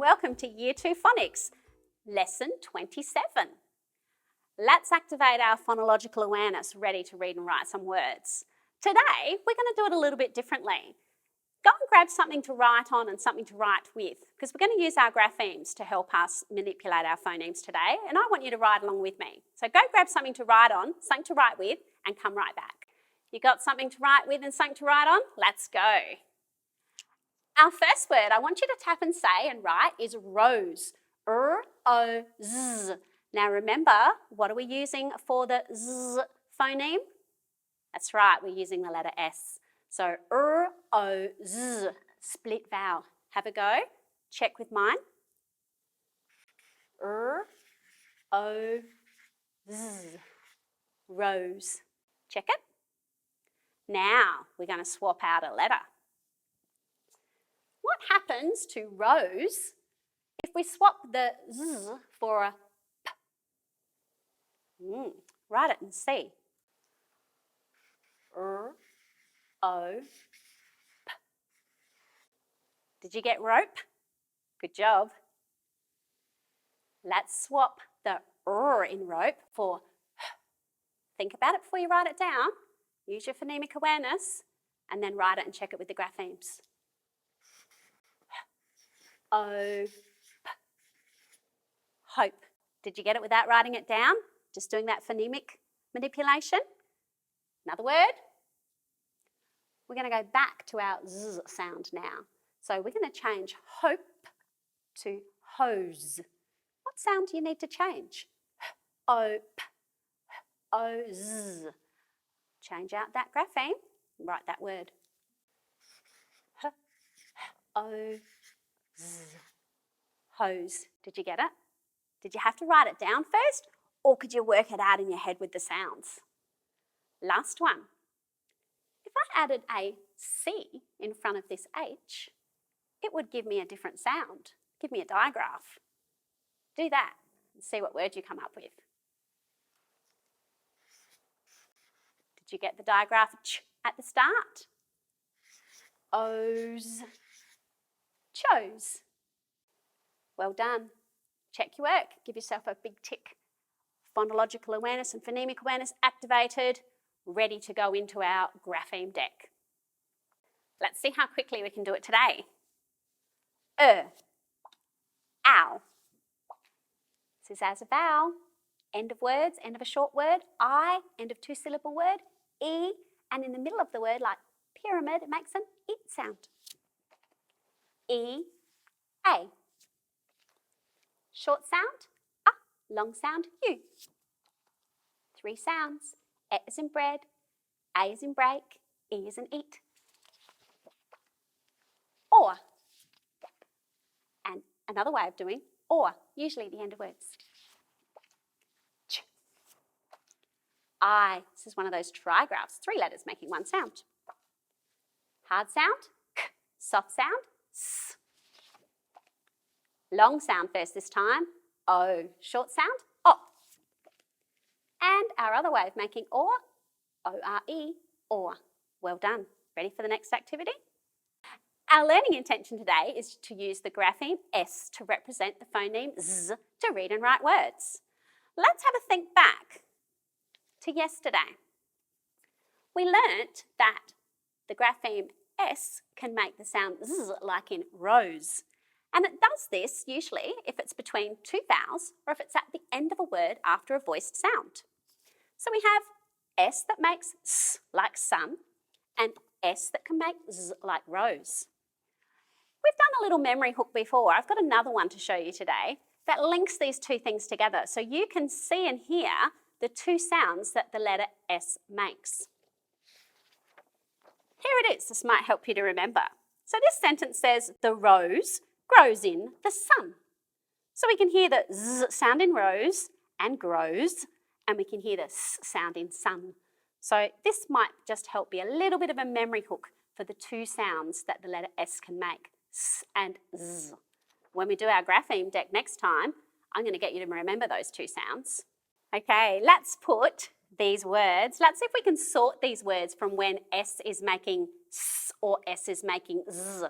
welcome to Year 2 Phonics, Lesson 27. Let's activate our phonological awareness, ready to read and write some words. Today, we're going to do it a little bit differently. Go and grab something to write on and something to write with, because we're going to use our graphemes to help us manipulate our phonemes today, and I want you to write along with me. So go grab something to write on, something to write with, and come right back. You got something to write with and something to write on? Let's go. Our first word I want you to tap and say and write is rose. R-O-Z. Now remember, what are we using for the Z phoneme? That's right, we're using the letter S. So R-O-Z, split vowel. Have a go. Check with mine. R-O-Z, rose. Check it. Now we're going to swap out a letter. What happens to rose if we swap the Z for a P? Write it and see. R-O-P. Did you get rope? Good job. Let's swap the R in rope for H. Think about it before you write it down. Use your phonemic awareness and then write it and check it with the graphemes. O-P. Hope. Did you get it without writing it down? Just doing that phonemic manipulation. Another word. We're going to go back to our Z sound now. So we're going to change hope to hose. What sound do you need to change? O-P. O-Z. Change out that grapheme and write that word. O-Z. Hose. Did you get it? Did you have to write it down first, or could you work it out in your head with the sounds? Last one. If I added a C in front of this H, it would give me a different sound, give me a digraph. Do that and see what word you come up with. Did you get the digraph ch at the start? O's. Chose. Well done. Check your work. Give yourself a big tick. Phonological awareness and phonemic awareness activated, ready to go into our grapheme deck. Let's see how quickly we can do it today. Ow. This is as a vowel. End of words, end of a short word. I, end of two-syllable word. E, and in the middle of the word, like pyramid, it makes an it sound. E, A. Short sound, A. Long sound, U. 3 sounds. E is in bread, A is in break, E is in eat. Or. And another way of doing or, usually the end of words. Ch. I. This is one of those trigraphs, 3 letters making one sound. Hard sound, K. Soft sound, S. Long sound first this time, O. Short sound, O. And our other way of making or, O-R-E, or. Well done. Ready for the next activity? Our learning intention today is to use the grapheme S to represent the phoneme Z to read and write words. Let's have a think back to yesterday. We learnt that the grapheme S can make the sound Z like in rose. And it does this usually if it's between 2 vowels or if it's at the end of a word after a voiced sound. So we have S that makes S like sun and S that can make Z like rose. We've done a little memory hook before. I've got another one to show you today that links these 2 things together so you can see and hear the 2 sounds that the letter S makes. Here it is. This might help you to remember. So this sentence says, the rose grows in the sun. So we can hear the Z sound in rose and grows, and we can hear the S sound in sun. So this might just help be a little bit of a memory hook for the 2 sounds that the letter S can make, S and Z. When we do our grapheme deck next time, I'm going to get you to remember those 2 sounds. Okay, let's put these words, let's see if we can sort these words from when S is making S or S is making Z.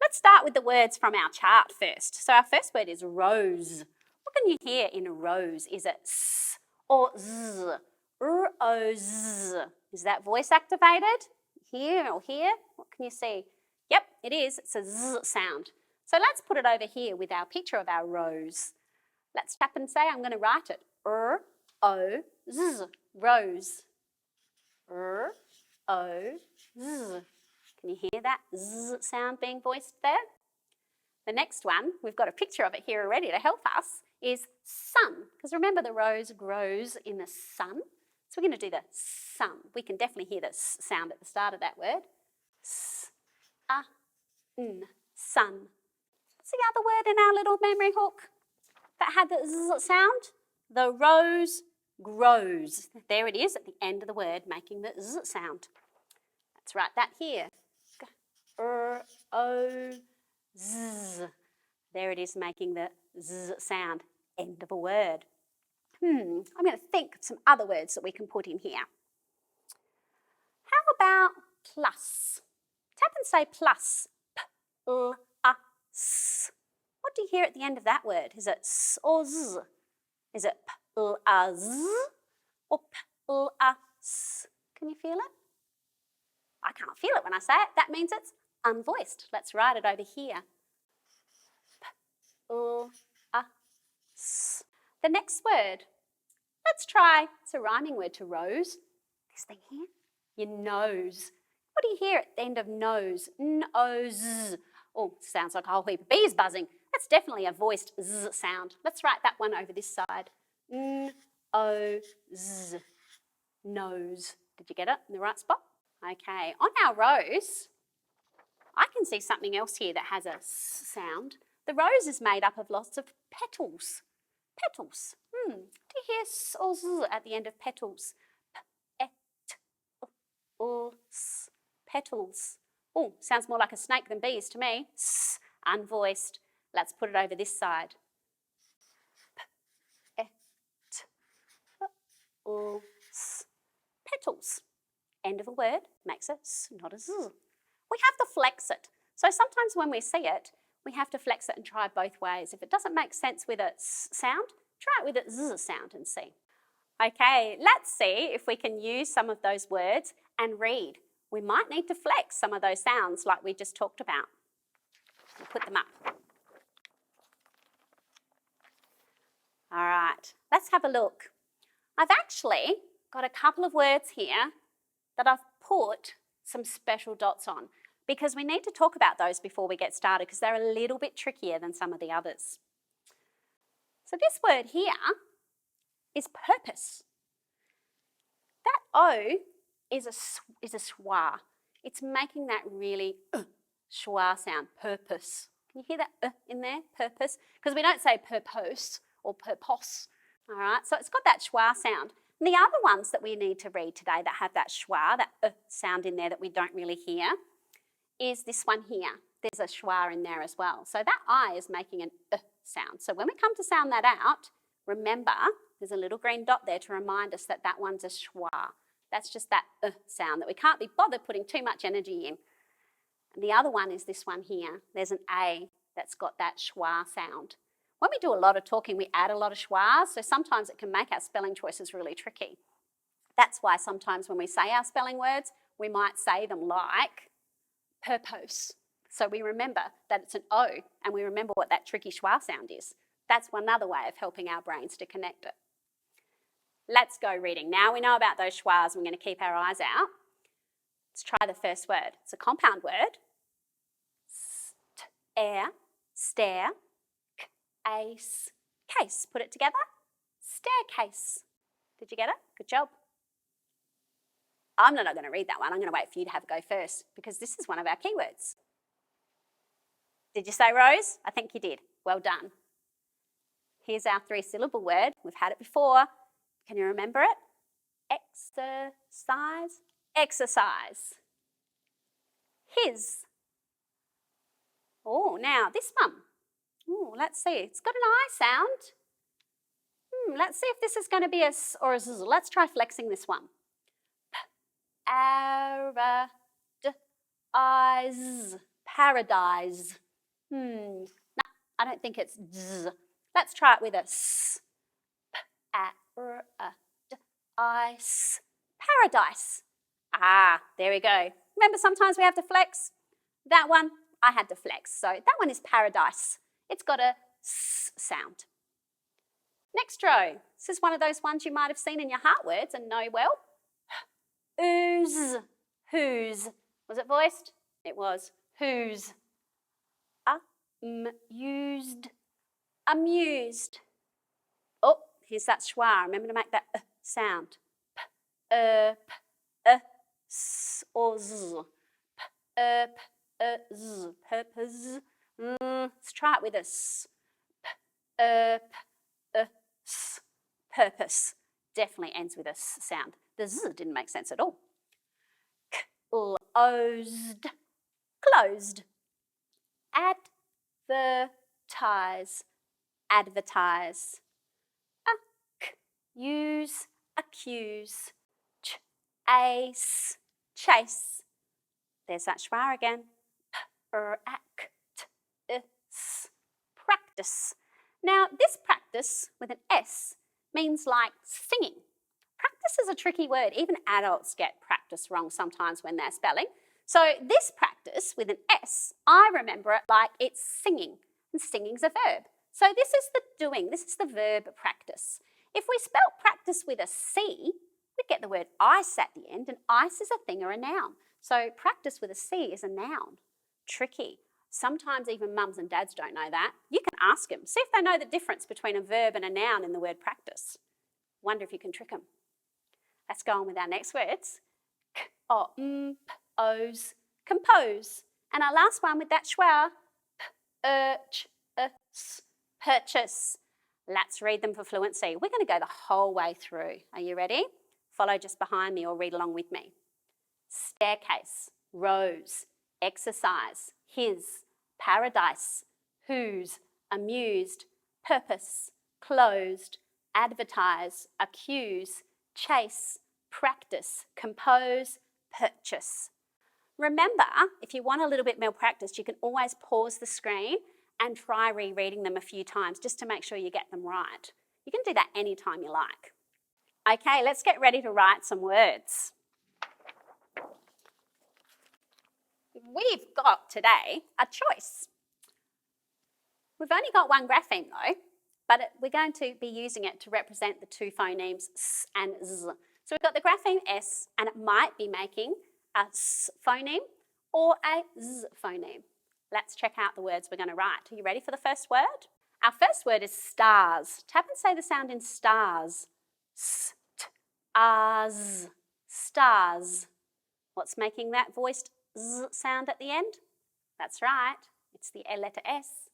Let's start with the words from our chart first. So our first word is rose. What can you hear in rose? Is it s or z? R-O-Z. Is that voice activated? Here or here? What can you see? Yep, it is. It's a z sound. So let's put it over here with our picture of our rose. Let's tap and say, I'm going to write it. R-O-Z. Rose. R-O-Z. Can you hear that z sound being voiced there? The next one, we've got a picture of it here already to help us, is sun. Because remember, the rose grows in the sun. So we're going to do the sun. We can definitely hear the s sound at the start of that word. S-a-n, sun. What's the other word in our little memory hook that had the z sound? The rose grows. There it is at the end of the word, making the z sound. Let's write that here. R-O-Z. There it is, making the z sound, end of a word. I'm going to think of some other words that we can put in here. How about plus? Tap and say plus. P-l-a-s. What do you hear at the end of that word? Is it s or z? Is it p-l-a-z or p-l-a-s? Can you feel it? I can't feel it when I say it. That means it's unvoiced. Let's write it over here. P-l-a-s. The next word, let's try, it's a rhyming word to rose. This thing here, your nose. What do you hear at the end of nose? N-O-Z. Oh, sounds like a whole heap of bees buzzing. That's definitely a voiced z sound. Let's write that one over this side. N-O-Z. Nose. Did you get it in the right spot? Okay, on our rose, I can see something else here that has a s sound. The rose is made up of lots of petals. Petals. Do you hear s or z at the end of petals? P-e-t-l-s. Petals. Oh, sounds more like a snake than bees to me. S, unvoiced. Let's put it over this side. P-e-t-l-s. Petals. End of a word makes a s, not a z. We have to flex it. So sometimes when we see it, we have to flex it and try both ways. If it doesn't make sense with a s sound, try it with a z sound and see. Okay, let's see if we can use some of those words and read. We might need to flex some of those sounds like we just talked about. We'll put them up. All right, let's have a look. I've actually got a couple of words here that I've put some special dots on because we need to talk about those before we get started because they're a little bit trickier than some of the others. So this word here is purpose. That O is a schwa. It's making that really schwa sound, purpose. Can you hear that in there, purpose? Because we don't say purpose or purpose. All right, so it's got that schwa sound. And the other ones that we need to read today that have that schwa, that sound in there that we don't really hear, is this one here. There's a schwa in there as well. So that I is making an sound. So when we come to sound that out, remember there's a little green dot there to remind us that that one's a schwa. That's just that sound that we can't be bothered putting too much energy in. And the other one is this one here. There's an A that's got that schwa sound. When we do a lot of talking, we add a lot of schwas, so sometimes it can make our spelling choices really tricky. That's why sometimes when we say our spelling words, we might say them like purpose. So we remember that it's an O, and we remember what that tricky schwa sound is. That's one other way of helping our brains to connect it. Let's go reading. Now we know about those schwas, we're going to keep our eyes out. Let's try the first word. It's a compound word. Air, stare, ace, case. Put it together. Staircase. Did you get it? Good job. I'm not going to read that one. I'm going to wait for you to have a go first because this is one of our keywords. Did you say rose? I think you did. Well done. Here's our 3-syllable word. We've had it before. Can you remember it? Exercise. Exercise. His. Oh, now this one. Oh, let's see. It's got an I sound. Let's see if this is going to be a S or a Z. Let's try flexing this one. Paradise. paradise. No, I don't think it's z. Let's try it with a s. Ice. Paradise. Ah, there we go. Remember sometimes we have to flex? That one, I had to flex. So that one is paradise. It's got a s sound. Next row. This is one of those ones you might have seen in your heart words and know well. Whose. Whose. Was it voiced? It was. Whose. Amused. Amused. Oh, here's that schwa. Remember to make that sound. S or z. Z. Purpose. Let's try it with a s. S. Purpose. Definitely ends with a s sound. The z didn't make sense at all. Closed. Closed. Advertise. Advertise. Use. Accuse. Ace. Chase. There's that schwa again. Practice. Practice. Now, this practice with an S means like singing. Practice is a tricky word. Even adults get practice wrong sometimes when they're spelling. So this practice with an S, I remember it like it's singing, and singing's a verb. So this is the doing, this is the verb practice. If we spell practice with a C, we'd get the word ice at the end, and ice is a thing or a noun. So practice with a C is a noun. Tricky. Sometimes even mums and dads don't know that. You can ask them. See if they know the difference between a verb and a noun in the word practice. Wonder if you can trick them. Let's go on with our next words. Compose. And our last one with that schwa. Purchase. Let's read them for fluency. We're going to go the whole way through. Are you ready? Follow just behind me or read along with me. Staircase, rose, exercise, his, paradise, whose, amused, purpose, closed, advertise, accuse, chase, practice, compose, purchase. Remember, if you want a little bit more practice, you can always pause the screen and try rereading them a few times just to make sure you get them right. You can do that anytime you like. Okay, let's get ready to write some words. We've got today a choice. We've only got one grapheme though, but we're going to be using it to represent the two phonemes S and Z. So we've got the grapheme S, and it might be making a S phoneme or a Z phoneme. Let's check out the words we're going to write. Are you ready for the first word? Our first word is stars. Tap and say the sound in stars. S-t-ars. Stars. What's making that voiced Z sound at the end? That's right. It's the letter S.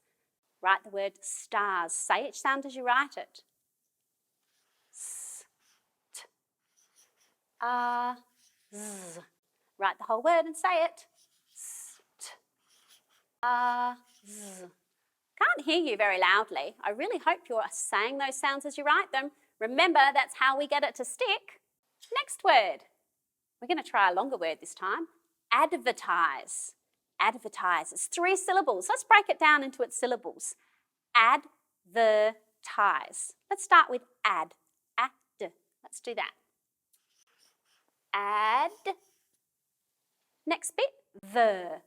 Write the word stars. Say each sound as you write it. S-t-a-z. Write the whole word and say it. S-t-a-z. Can't hear you very loudly. I really hope you're saying those sounds as you write them. Remember, that's how we get it to stick. Next word. We're going to try a longer word this time. Advertise. Advertise. It's 3 syllables. Let's break it down into its syllables. Advertise. Let's start with ad. Ad. Let's do that. Ad. Next bit. The.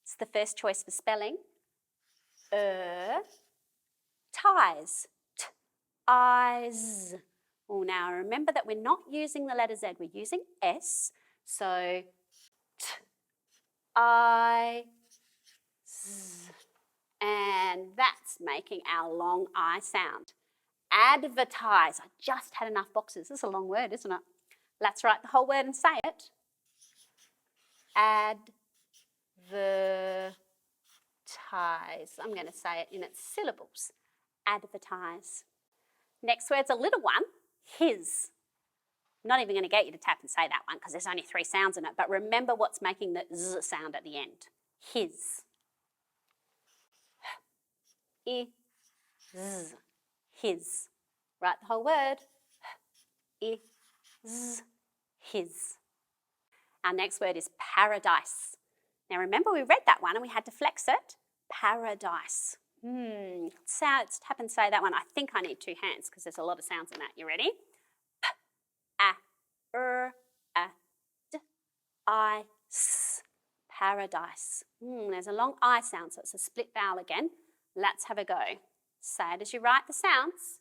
It's the first choice for spelling. Ties. Eyes. Oh, now remember that we're not using the letter Z, we're using S. So, I, Z. And that's making our long I sound. Advertise. I just had enough boxes. This is a long word, isn't it? Let's write the whole word and say it. Advertise. I'm going to say it in its syllables. Advertise. Next word's a little one. His. I'm not even going to get you to tap and say that one because there's only 3 sounds in it, but remember what's making the Z sound at the end. His. I, Z. His. Write the whole word. I, Z. His. Our next word is paradise. Now remember we read that one and we had to flex it. Paradise. Let's tap and say that one. I think I need 2 hands because there's a lot of sounds in that. You ready? P, a, a, d, I, s. Paradise. There's a long I sound, so it's a split vowel again. Let's have a go. Say it as you write the sounds.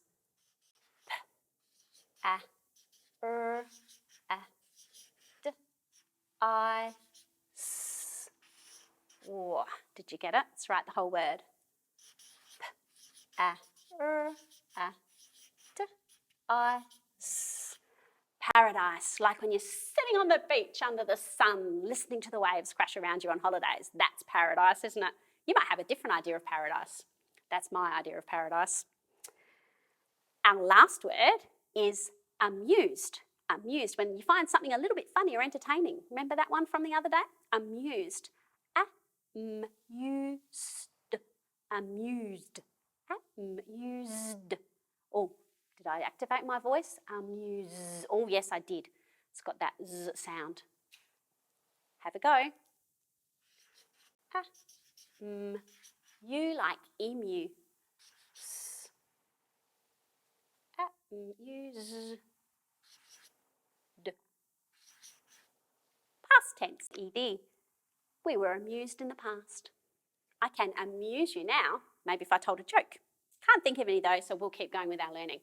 P, a, d, I, s. Whoa. Did you get it? Let's write the whole word. P, a, d, I, s. Paradise, like when you're sitting on the beach under the sun, listening to the waves crash around you on holidays. That's paradise, isn't it? You might have a different idea of paradise. That's my idea of paradise. Our last word is amused. Amused, when you find something a little bit funny or entertaining. Remember that one from the other day? Amused. Amused. Amused. Amused. Oh, did I activate my voice? Amuse. Oh, yes, I did. It's got that z sound. Have a go. You like emu. Amused. Past tense, ed. We were amused in the past. I can amuse you now, maybe if I told a joke. Can't think of any of those, so we'll keep going with our learning.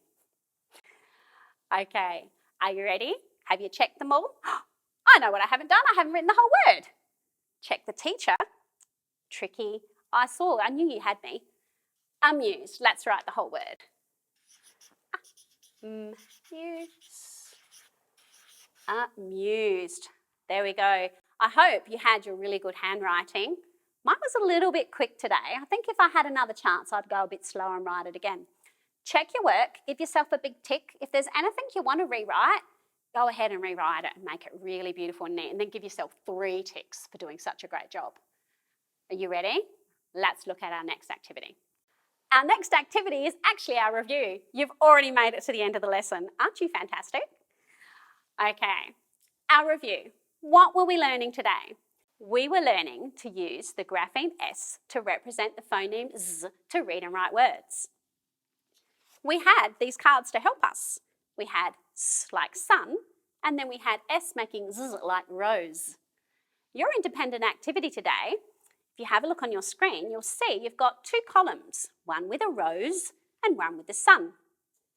Okay, are you ready? Have you checked them all? I know what I haven't done. I haven't written the whole word. Check the teacher. Tricky. I knew you had me. Amused. Let's write the whole word. Amused. Amused. There we go. I hope you had your really good handwriting. Mine was a little bit quick today. I think if I had another chance, I'd go a bit slower and write it again. Check your work, give yourself a big tick. If there's anything you want to rewrite, go ahead and rewrite it and make it really beautiful and neat, and then give yourself 3 ticks for doing such a great job. Are you ready? Let's look at our next activity. Our next activity is actually our review. You've already made it to the end of the lesson. Aren't you fantastic? Okay, our review. What were we learning today? We were learning to use the grapheme S to represent the phoneme Z to read and write words. We had these cards to help us. We had S like sun, and then we had S making Z like rose. Your independent activity today, if you have a look on your screen, you'll see you've got 2 columns, one with a rose and one with the sun,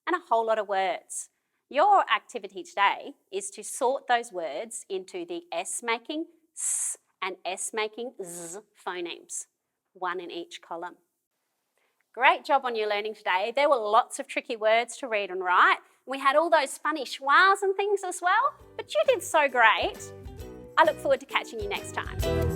and a whole lot of words. Your activity today is to sort those words into the S making S and S making Z phonemes, 1 in each column. Great job on your learning today. There were lots of tricky words to read and write. We had all those funny schwas and things as well, but you did so great. I look forward to catching you next time.